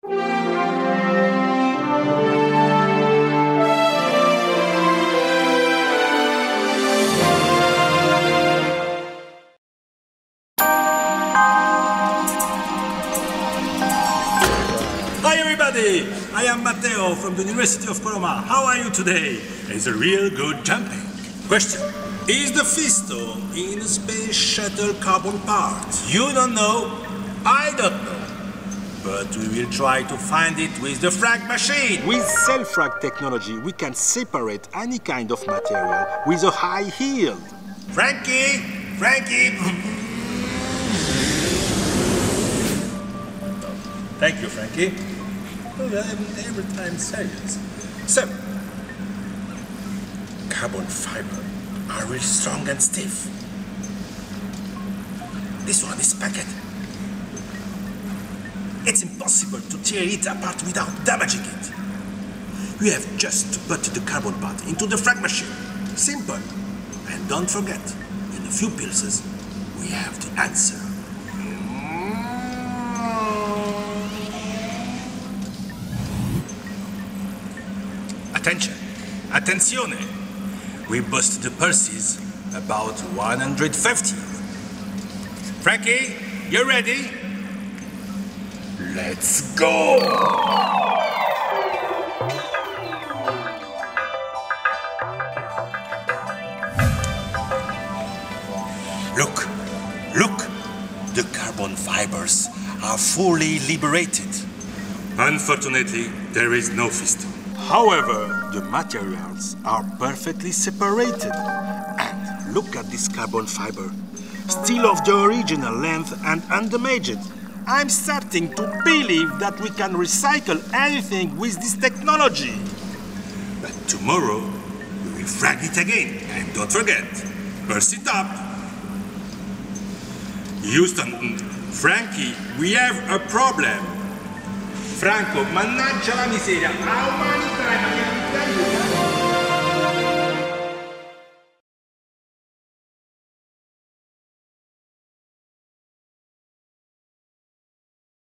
Hi everybody! I am Matteo from the University of Coloma. How are you today? It's a real good jumping. Question. Is the Fisto in a space shuttle carbon part? You don't know? I don't know. But we will try to find it with the frag machine. With Selfrag technology, we can separate any kind of material with a high yield. Frankie! Thank you, Frankie. Oh, I'm every time serious. So, carbon fiber are really strong and stiff. This one is packed. It's impossible to tear it apart without damaging it. We have just to put the carbon part into the frag machine. Simple. And don't forget, in a few pulses, we have the answer. Attention. Attenzione. We bust the pulses about 150. Frankie, you ready? Let's go! Look! The carbon fibers are fully liberated. Unfortunately, there is no Fisto. However, the materials are perfectly separated. And look at this carbon fiber, still of the original length and undamaged. I'm starting to believe that we can recycle anything with this technology. But tomorrow, we will frag it again. And don't forget, burst it up. Houston, Frankie, we have a problem. Franco, mannaggia la miseria. How many times I can tell you?